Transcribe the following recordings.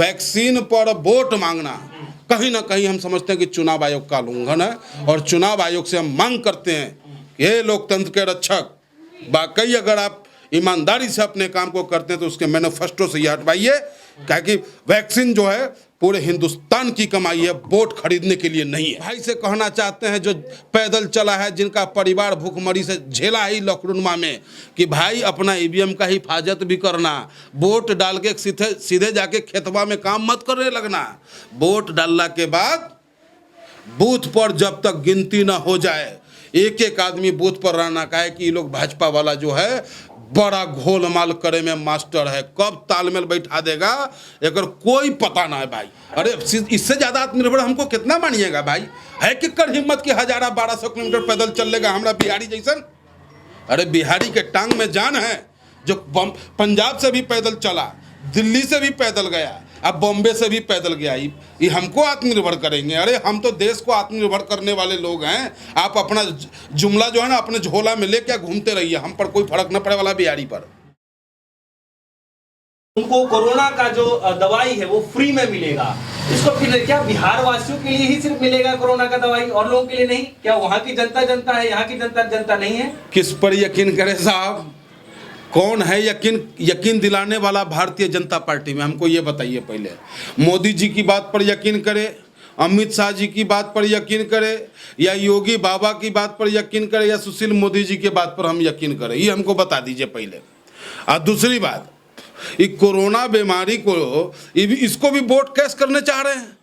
Vaccine पर vote मांगना कहीं ना कहीं हम समझते हैं कि चुनाव आयोग का उल्लंघन है। और चुनाव आयोग से हम मांग करते हैं कि ये लोकतंत्र के रक्षक, वाकई अगर आप ईमानदारी से अपने काम को करते हैं तो उसके मैनिफेस्टो से ये हटवाइए, क्योंकि वैक्सीन जो है पूरे हिंदुस्तान की कमाई है, वोट खरीदने के लिए नहीं है। भाई से कहना चाहते हैं जो पैदल चला है, जिनका परिवार भूखमरी से झेला है लॉकडाउन में, कि भाई अपना ईवीएम का हिफाजत भी करना, वोट डाल के सीधे जाके खेतवा में काम मत करने लगना। वोट डालने के बाद बूथ पर जब तक गिनती ना हो जाए एक एक आदमी बूथ पर रहना का है कि ये लोग भाजपा वाला जो है बड़ा घोलमाल करे में मास्टर है, कब तालमेल बैठा देगा अगर कोई पता ना है भाई। अरे इससे ज़्यादा आत्मनिर्भर हमको कितना मानिएगा भाई? है कि कर हिम्मत की 1000-1200 किलोमीटर पैदल चल लेगा हमारा बिहारी जैसन? अरे बिहारी के टांग में जान है, जो पंजाब से भी पैदल चला, दिल्ली से भी पैदल गया, अब बॉम्बे से भी पैदल गया, ये हमको आत्मनिर्भर करेंगे? अरे हम तो देश को आत्मनिर्भर करने वाले लोग हैं। आप अपना जुमला जो है ना अपने झोला में लेके घूमते रहिए, हम पर कोई फर्क न पड़े वाला बिहारी पर। उनको कोरोना का जो दवाई है वो फ्री में मिलेगा, इसको फिर क्या बिहार वासियों के लिए ही सिर्फ मिलेगा कोरोना का दवाई और लोगों के लिए नहीं? क्या वहाँ की जनता जनता है, यहाँ की जनता जनता नहीं है? किस पर यकीन करें साहब? कौन है यकीन दिलाने वाला भारतीय जनता पार्टी में? हमको ये बताइए पहले। मोदी जी की बात पर यकीन करे, अमित शाह जी की बात पर यकीन करे, या योगी बाबा की बात पर यकीन करे, या सुशील मोदी जी की बात पर हम यकीन करें? ये हमको बता दीजिए पहले। और दूसरी बात, ये कोरोना बीमारी को इसको भी वोट कैश करने चाह रहे हैं।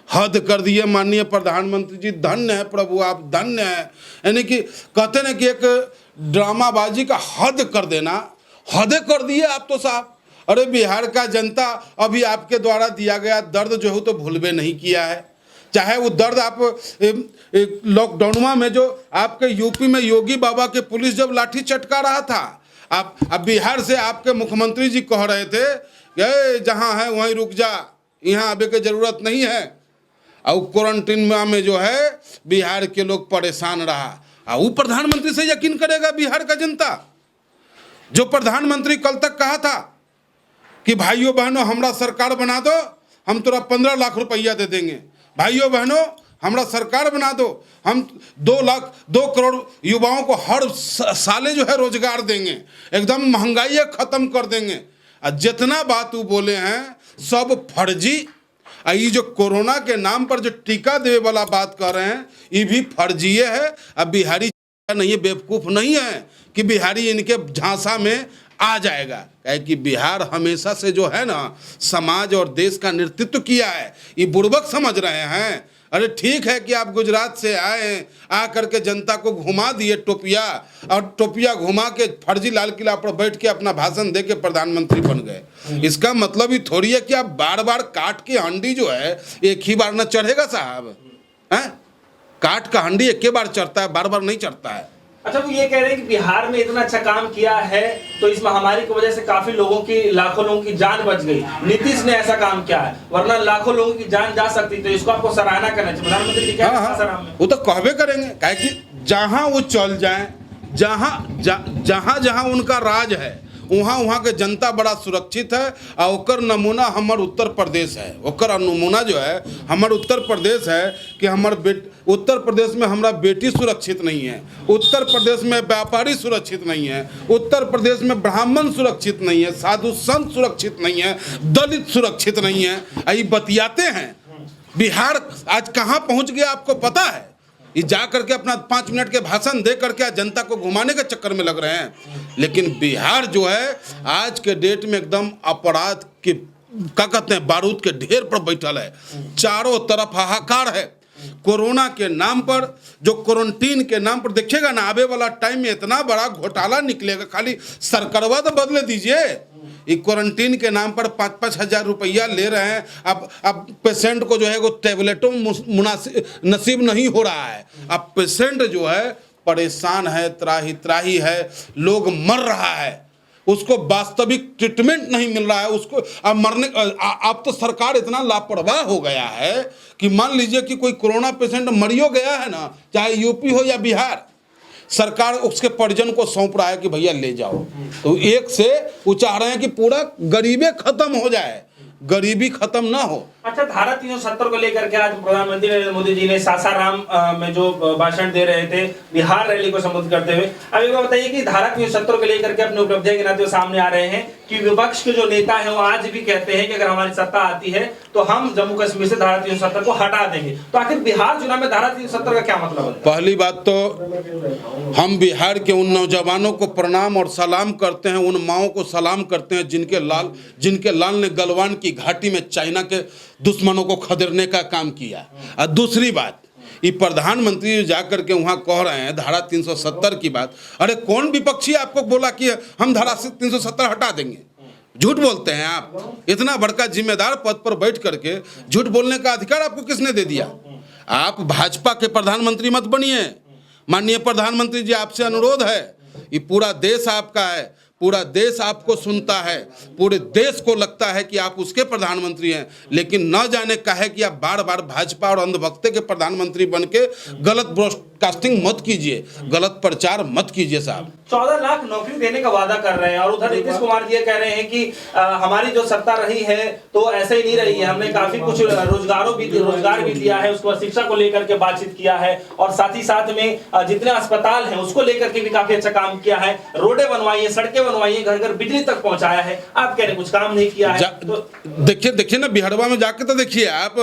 हद कर दिए माननीय प्रधानमंत्री जी, धन्य है प्रभु, आप धन्य है। यानी कि कहते ना कि एक ड्रामाबाजी का हद कर देना, हद कर दिए आप तो साहब। अरे बिहार का जनता अभी आपके द्वारा दिया गया दर्द जो है तो भूलवे नहीं किया है। चाहे वो दर्द आप लॉकडाउन में जो आपके यूपी में योगी बाबा के पुलिस जब लाठी चटका रहा था, आप अब बिहार से आपके मुख्यमंत्री जी कह रहे थे कि जहाँ है वहीं रुक जा, यहाँ आने की जरूरत नहीं है। और क्वारंटीन में जो है बिहार के लोग परेशान रहा, और वो प्रधानमंत्री से यकीन करेगा बिहार का जनता? जो प्रधानमंत्री कल तक कहा था कि भाइयों बहनों हमरा सरकार बना दो, हम तुरा 15 लाख रुपया दे देंगे, भाइयों बहनों हमरा सरकार बना दो, हम 2 करोड़ युवाओं को हर साले जो है रोजगार देंगे, एकदम महंगाई खत्म कर देंगे। और जितना बात वो बोले हैं सब फर्जी। ये जो कोरोना के नाम पर जो टीका देवे वाला बात कर रहे हैं ये भी फर्जिए है। अब बिहारी नहीं है, बेवकूफ़ नहीं है कि बिहारी इनके झांसा में आ जाएगा। कहे कि बिहार हमेशा से जो है ना समाज और देश का नेतृत्व किया है, ये बुड़बक समझ रहे हैं। अरे ठीक है कि आप गुजरात से आए, आ करके जनता को घुमा दिए टोपिया, और टोपिया घुमा के फर्जी लाल किला पर बैठ के अपना भाषण दे के प्रधानमंत्री बन गए। इसका मतलब ही थोड़ी है कि आप बार बार काट के हंडी जो है एक ही बार न चढ़ेगा साहब। हैं? काट का हंडी एक ही बार चढ़ता है, बार बार नहीं चढ़ता है। अच्छा, वो ये कह रहे हैं कि बिहार में इतना अच्छा काम किया है तो इस महामारी की वजह से काफी लोगों की, लाखों लोगों की जान बच गई। नीतीश ने ऐसा काम किया है, वरना लाखों लोगों की जान जा सकती, तो इसको आपको सराहना करना चाहिए। प्रधानमंत्री जी क्या वो तो कहबे करेंगे, काहे कि जहां वो चल जाए, जहां उनका राज है वहाँ के जनता बड़ा सुरक्षित है। और ओकर नमूना हमार उत्तर प्रदेश है। ओकर नमूना जो है हमार उत्तर प्रदेश है कि उत्तर प्रदेश में हमारा बेटी सुरक्षित नहीं है, उत्तर प्रदेश में व्यापारी सुरक्षित नहीं है, उत्तर प्रदेश में ब्राह्मण सुरक्षित नहीं है, साधु संत सुरक्षित नहीं है, दलित सुरक्षित नहीं है। ये बतियाते हैं। बिहार आज कहाँ पहुँच गया आपको पता है? ये जा करके अपना 5 मिनट के भाषण दे करके जनता को घुमाने के चक्कर में लग रहे हैं। लेकिन बिहार जो है आज के डेट में एकदम अपराध के क्या कहते हैं बारूद के ढेर पर बैठल है। चारों तरफ हाहाकार है। कोरोना के नाम पर, जो क्वारंटीन के नाम पर देखिएगा ना, आने वाला टाइम में इतना बड़ा घोटाला निकलेगा। खाली सरकारवा तो बदले दीजिए, ये क्वारंटीन के नाम पर 5-5 हज़ार रुपया ले रहे हैं। अब पेशेंट को जो है वो टैबलेटों नसीब नहीं हो रहा है। अब पेशेंट जो है परेशान है, त्राही है, लोग मर रहा है, उसको वास्तविक ट्रीटमेंट नहीं मिल रहा है। उसको अब मरने अब तो सरकार इतना लापरवाह हो गया है कि मान लीजिए कि कोई कोरोना पेशेंट मरियो गया है ना, चाहे यूपी हो या बिहार, सरकार उसके परिजन को सौंप रहा है कि भैया ले जाओ। तो एक से वो चाह रहे हैं कि पूरा गरीबे खत्म हो जाए। गरीबी खत्म ना हो। अच्छा, धारा 370 को लेकर के आज प्रधानमंत्री नरेंद्र मोदी जी ने सासाराम में जो भाषण दे रहे थे बिहार रैली को संबोधित करते हुए, अब ये बताइए कि धारा 370 को लेकर के अपनी उपलब्धियां गिनाते हुए सामने आ रहे हैं कि विपक्ष के जो नेता हैं वो आज भी कहते हैं कि अगर हमारी सत्ता आती है तो हम जम्मू कश्मीर से धारा 370 को हटा देंगे। तो आखिर बिहार चुनाव में धारा 370 का क्या मतलब है? पहली बात तो हम बिहार के उन नौजवानों को प्रणाम और सलाम करते हैं, उन माओं को सलाम करते हैं जिनके लाल ने गलवान की घाटी में चाइना के दुश्मनों को खदेड़ने का काम किया। और दूसरी बात, ये प्रधानमंत्री जाकर के वहां कह रहे हैं धारा 370 की बात। अरे कौन विपक्षी आपको बोला कि हम धारा 370 हटा देंगे? झूठ बोलते हैं आप। इतना बड़का जिम्मेदार पद पर बैठ करके झूठ बोलने का अधिकार आपको किसने दे दिया? आप भाजपा के प्रधानमंत्री मत बनिए। माननीय प्रधानमंत्री जी, आपसे अनुरोध है, ये पूरा देश आपका है, पूरा देश आपको सुनता है, पूरे देश को लगता है कि आप उसके प्रधानमंत्री हैं, लेकिन न जाने कहे कि आप बार बार भाजपा और अंधभक्ति के प्रधानमंत्री बन के गलत ब्रॉडकास्टिंग मत कीजिए, गलत प्रचार मत कीजिए साहब। 14 लाख नौकरी देने का वादा कर रहे हैं और उधर नीतीश कुमार जी कह रहे हैं कि हमारी जो सत्ता रही है तो ऐसे ही नहीं रही है, हमने काफी कुछ रोजगार भी दिया है, उसको शिक्षा को लेकर के बातचीत किया है और साथ ही साथ में जितने अस्पताल हैं उसको लेकर के भी काफी अच्छा काम किया है, रोडें बनवाई है, सड़कें बनवाई है, घर घर बिजली तक पहुंचाया है। आप कह रहे हैं कुछ काम नहीं किया है। तो देखिए ना, बिहारवा में जाके तो देखिए आप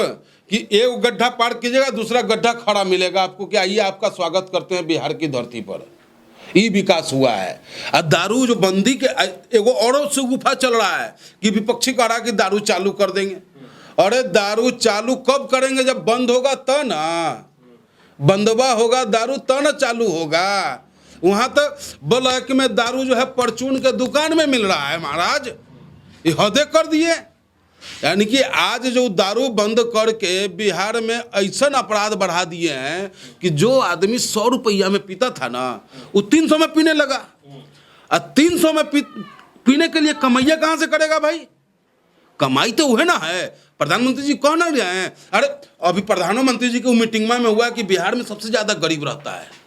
कि एक गड्ढा पार कीजिएगा, दूसरा गड्ढा खड़ा मिलेगा आपको कि आइए आपका स्वागत करते हैं बिहार की धरती पर। ये विकास हुआ है। और दारू जो बंदी के एगो औरों से गुफा चल रहा है कि विपक्षी कह रहा है कि दारू चालू कर देंगे। अरे दारू चालू कब करेंगे? जब बंद होगा तो ना, बंदवा होगा दारू तो ना चालू होगा। वहां तो ब्लैक में दारू जो है परचून के दुकान में मिल रहा है महाराज, ये हदे कर दिए। यानी कि आज जो दारू बंद करके बिहार में ऐसा अपराध बढ़ा दिए हैं कि जो आदमी 100 रुपया में पीता था ना, वो 300 में पीने लगा। और 300 में पीने के लिए कमाइया कहाँ से करेगा भाई? कमाई तो वह ना है। प्रधानमंत्री जी कह ना रहे हैं। अरे अभी प्रधानमंत्री जी की मीटिंग में हुआ कि बिहार में सबसे ज्यादा गरीब रहता है,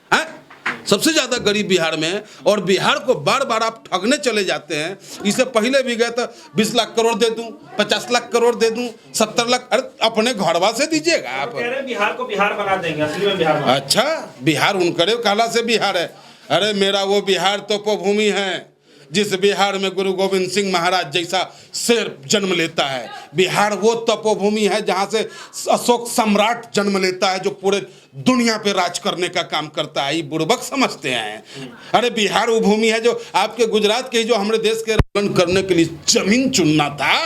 सबसे ज्यादा गरीब बिहार में, और बिहार को बार बार आप ठगने चले जाते हैं। इससे पहले भी गए तो 20 लाख करोड़ दे दूं, 50 लाख करोड़ दे दूं, 70 लाख। अरे अपने घरवा से दीजिएगा आप। कह रहे बिहार को बिहार बना देंगे, असली में बिहार। अच्छा, बिहार उनकरे कहला से बिहार है। अरे मेरा वो बिहार तपोभूमि है जिस बिहार में गुरु गोविंद सिंह महाराज जैसा शेर जन्म लेता है। बिहार वो तपोभूमि है जहां से अशोक सम्राट जन्म लेता है, जो पूरे दुनिया पे राज करने का काम करता है। ये बुड़बक समझते हैं। अरे बिहार वो भूमि है जो आपके गुजरात के जो हमारे देश के रक्षण करने के लिए जमीन चुनना था,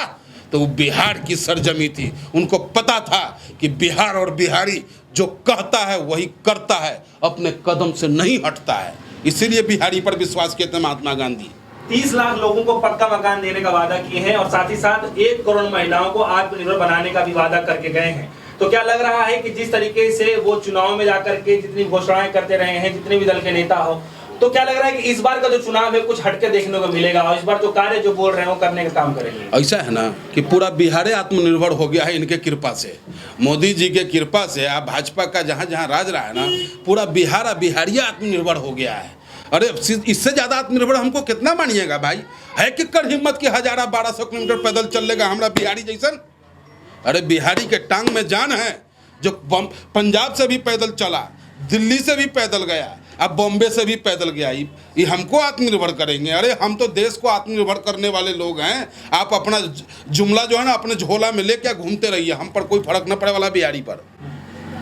तो वो बिहार की सरजमी थी। उनको पता था कि बिहार और बिहारी जो कहता है वही करता है, अपने कदम से नहीं हटता है। इसीलिए बिहारी पर विश्वास किए थे महात्मा गांधी। 30 लाख लोगों को पक्का मकान देने का वादा किए हैं और साथ ही साथ 1 करोड़ महिलाओं को आत्मनिर्भर बनाने का भी वादा करके गए हैं। तो क्या लग रहा है कि जिस तरीके से वो चुनाव में जाकर के जितनी घोषणाएं करते रहे हैं, जितने भी दल के नेता हो, तो क्या लग रहा है कि इस बार का जो चुनाव है कुछ हटके देखने को मिलेगा और इस बार जो कार्य जो बोल रहे हैं वो करने का काम करेंगे? ऐसा है ना कि पूरा बिहार आत्मनिर्भर हो गया है इनके कृपा से, मोदी जी के कृपा से। आप भाजपा का जहाँ जहाँ राज रहा है ना, पूरा बिहार बिहारिया आत्मनिर्भर हो गया है। अरे इससे ज्यादा आत्मनिर्भर हमको कितना मानिएगा भाई? है कि कर हिम्मत की 1200 किलोमीटर पैदल चल लेगा हमारा बिहारी जैसन? अरे बिहारी के टांग में जान है, जो पंजाब से भी पैदल चला, दिल्ली से भी पैदल गया, अब बॉम्बे से भी पैदल गया। ये हमको आत्मनिर्भर करेंगे? अरे हम तो देश को आत्मनिर्भर करने वाले लोग हैं। आप अपना जुमला जो है ना अपने झोला में लेके घूमते रहिए, हम पर कोई फर्क न पड़े वाला बिहारी पर।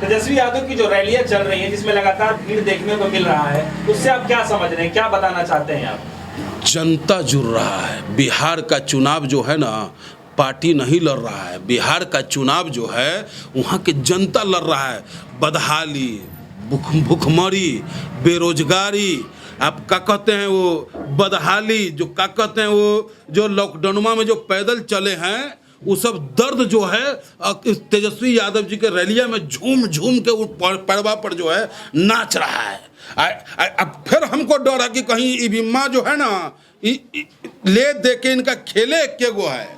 तेजस्वी यादव की जो रैलियां चल रही हैं जिसमें लगातार भीड़ देखने को मिल रहा है, उससे आप क्या समझ रहे हैं, क्या बताना चाहते हैं आप? जनता जुड़ रहा है। बिहार का चुनाव जो है ना, पार्टी नहीं लड़ रहा है। बिहार का चुनाव जो है वहाँ के जनता लड़ रहा है। बदहाली, भुखमरी, बेरोजगारी, आप क्या कहते हैं वो बदहाली, जो क्या कहते हैं वो जो लॉकडाउन में जो पैदल चले हैं, वो सब दर्द जो है तेजस्वी यादव जी के रैलिया में झूम झूम के पड़वा पर जो है नाच रहा है। अब फिर हमको डर है कि कहीं ईवीमा जो है ना ले दे के इनका खेले के गो है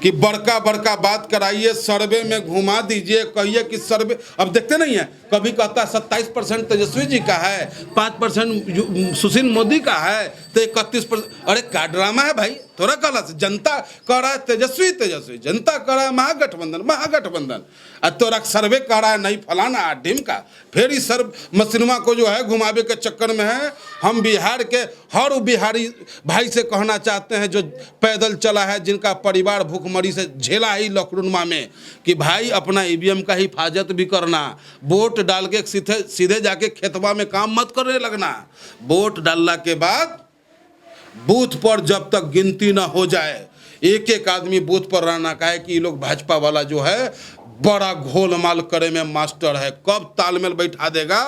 कि बड़का बड़का बात कराइए, सर्वे में घुमा दीजिए, कहिए कि सर्वे। अब देखते नहीं है, कभी कहता है 27% तेजस्वी जी का है, 5% सुशील मोदी का है, तो 31%। अरे क्या ड्रामा है भाई? थोड़ा कहला से जनता कह रहा है तेजस्वी तेजस्वी, जनता कह रहा है महागठबंधन महागठबंधन, और तोरा सर्वे कह रहा है नहीं फलाना ढिमका। फिर इस सर्व मसिनमा को जो है घुमावे के चक्कर में है। हम बिहार के हर बिहारी भाई से कहना चाहते हैं जो पैदल चला है, जिनका परिवार भूखमरी से झेला ही लॉकडाउन में, कि भाई अपना ईवीएम का हिफाजत भी करना। वोट डाल के सीधे जाके खेतवा में काम मत करने लगना। वोट डालने के बाद बूथ पर जब तक गिनती ना हो जाए, एक एक आदमी बूथ पर रहना का है कि ये लोग भाजपा वाला जो है बड़ा घोलमाल करे में मास्टर है, कब तालमेल बैठा देगा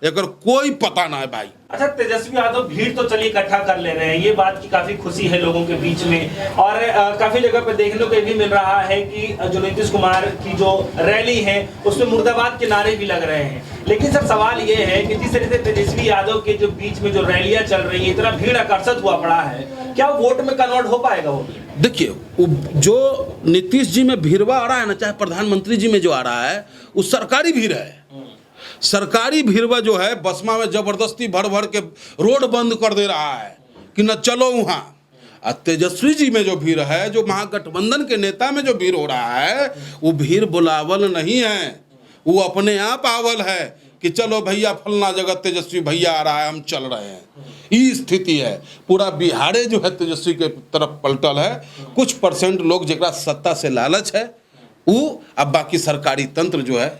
एकर कोई पता ना है भाई। अच्छा, तेजस्वी यादव भीड़ तो चलिए इकट्ठा कर ले रहे हैं, ये बात की काफी खुशी है लोगों के बीच में, और काफी जगह पे देखने को भी मिल रहा है कि जो नीतीश कुमार की जो रैली है उसमें मुर्दाबाद के नारे भी लग रहे हैं। लेकिन सर सवाल ये है कि जिस तरह से तेजस्वी यादव के जो बीच में जो रैलियां चल रही है, इतना भीड़ आकर्षित हुआ पड़ा है, क्या वोट में कन्वर्ट हो पाएगा वो? देखिए, जो नीतीश जी में भीड़वा आ रहा है ना, चाहे प्रधानमंत्री जी में जो आ रहा है, वो सरकारी भीड़ है। सरकारी भीड़वा जो है बसमा में जबरदस्ती भर भर के रोड बंद कर दे रहा है कि न चलो वहाँ। तेजस्वी जी में जो भीड़ है, जो महागठबंधन के नेता में जो भीड़ हो रहा है, वो भीड़ बुलावल नहीं है, वो अपने आप आवल है कि चलो भैया फलना जगह तेजस्वी भैया आ रहा है, हम चल रहे हैं। ये स्थिति है। पूरा बिहारे जो है तेजस्वी के तरफ पलटल है। कुछ परसेंट लोग जरा सत्ता से लालच है, वो अब बाकी सरकारी तंत्र जो है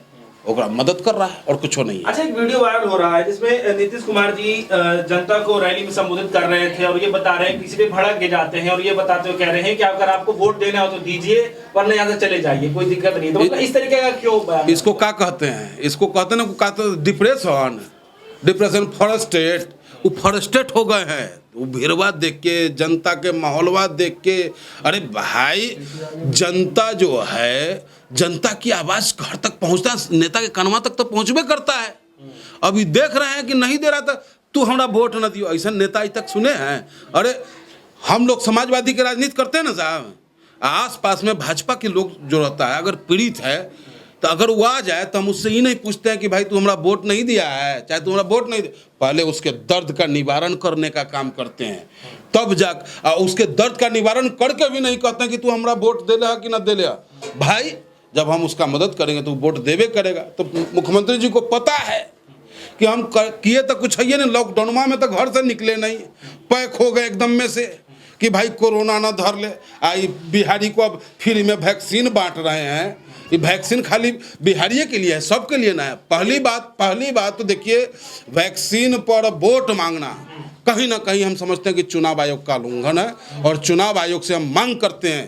ओकरा मदद कर रहा है और कुछ नहीं है। अच्छा, एक वीडियो वायरल हो रहा है जिसमें नीतीश कुमार जी जनता को रैली में संबोधित कर रहे थे और ये बता रहे हैं किसी पे भड़क के जाते हैं और ये बताते हुए कह रहे हैं कि अगर आपको वोट देना हो तो दीजिए, वरना यहाँ से चले जाइए, कोई दिक्कत नहीं। तो मतलब इस तरीके का क्यों? इसको क्या कहते हैं? इसको कहते हैं ना डिप्रेशन फॉरेस्टेट। वो फॉरेस्टेट हो गए हैं। वो भीड़वा देख के, जनता के माहौलवा देख के, अरे भाई जनता जो है, जनता की आवाज घर तक पहुंचता है, नेता के कनवा तक तो पहुंचबे करता है। अभी देख रहे हैं कि नहीं दे रहा था, तू हमारा वोट न दियो, ऐसा नेता आज तक सुने हैं? अरे हम लोग समाजवादी के राजनीति करते हैं ना साहब, आस पास में भाजपा के लोग जो रहता है, अगर पीड़ित है तो अगर वो आ जाए तो हम उससे ही नहीं पूछते हैं कि भाई तू हमारा वोट नहीं दिया है, चाहे तू हमारा वोट नहीं दे, पहले उसके दर्द का निवारण करने का काम करते हैं। तब उसके दर्द का निवारण करके भी नहीं कहते हैं कि तू हमारा वोट दे ले कि ना दे ले। भाई जब हम उसका मदद करेंगे तो वोट देवे करेगा। तो मुख्यमंत्री जी को पता है कि हम किए तो कुछ है नहीं, लॉकडाउन में तो घर से निकले नहीं, पैक हो गए एकदम में से कि भाई कोरोना ना धर ले। आई बिहारी को अब फ्री में वैक्सीन बांट रहे हैं। ये वैक्सीन खाली बिहारियों के लिए है, सबके लिए ना है। पहली बात तो देखिए, वैक्सीन पर वोट मांगना कहीं ना कहीं हम समझते हैं कि चुनाव आयोग का उल्लंघन है, और चुनाव आयोग से हम मांग करते हैं,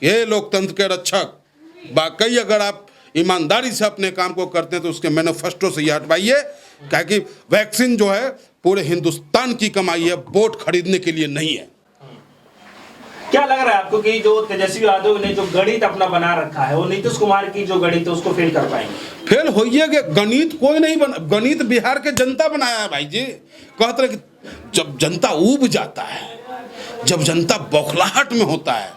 ये लोकतंत्र के रक्षक, वाकई अगर आप ईमानदारी से अपने काम को करते हैं तो उसके मैनिफेस्टो से ये हटवाइए, क्योंकि वैक्सीन जो है पूरे हिंदुस्तान की कमाई है, वोट खरीदने के लिए नहीं है। क्या लग रहा है आपको कि जो तेजस्वी यादव ने जो गणित अपना बना रखा है, वो नीतीश कुमार की जो गणित है उसको फेल कर पाएंगे? फेल होइए, गणित कोई नहीं गणित बिहार के जनता बनाया है भाई जी। कहते रहे कि जब जनता ऊब जाता है, जब जनता बौखलाहट में होता है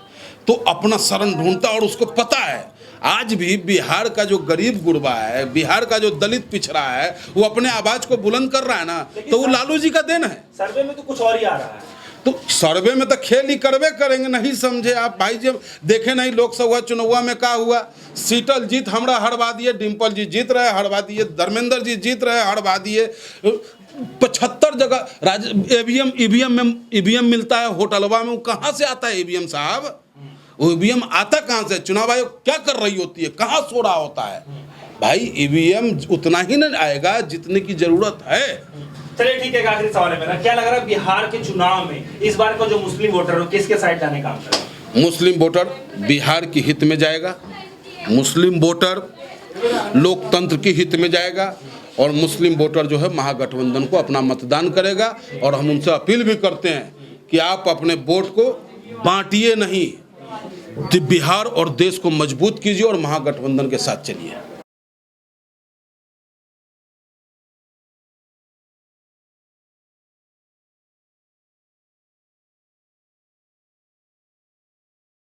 तो अपना शरण ढूंढता, और उसको पता है आज भी बिहार का जो गरीब गुरबा है, बिहार का जो दलित पिछड़ा है, वो अपने आवाज को बुलंद कर रहा है ना, तो वो लालू जी का देन है। सर्वे में तो कुछ और ही आ रहा है। तो सर्वे में तो खेल ही करवे करेंगे, नहीं समझे आप भाई? जब देखे नहीं लोकसभा चुनाव में क्या हुआ, सीटल जीत हमरा हरवा दिए, डिम्पल जी जीत रहे हरवा दिए, धर्मेंद्र जी जीत रहे हरवा दिए, 75 जगह ईवीएम मिलता है होटलवा में। वो कहाँ से आता है ईवीएम साहब? वो ईवीएम आता कहाँ से? चुनाव आयोग क्या कर रही होती है, कहाँ सो रहा होता है भाई? ईवीएम उतना ही नहीं आएगा जितने की जरूरत है। चलिए ठीक है, आखिरी सवाल है मेरा, क्या लग रहा है बिहार के चुनाव में इस बार का जो मुस्लिम वोटर हो किसके साइड जाने का काम करेगा? मुस्लिम वोटर बिहार की हित में जाएगा, मुस्लिम वोटर लोकतंत्र की हित में जाएगा, और मुस्लिम वोटर जो है महागठबंधन को अपना मतदान करेगा। और हम उनसे अपील भी करते हैं कि आप अपने वोट को बांटिए नहीं, बिहार और देश को मजबूत कीजिए और महागठबंधन के साथ चलिए।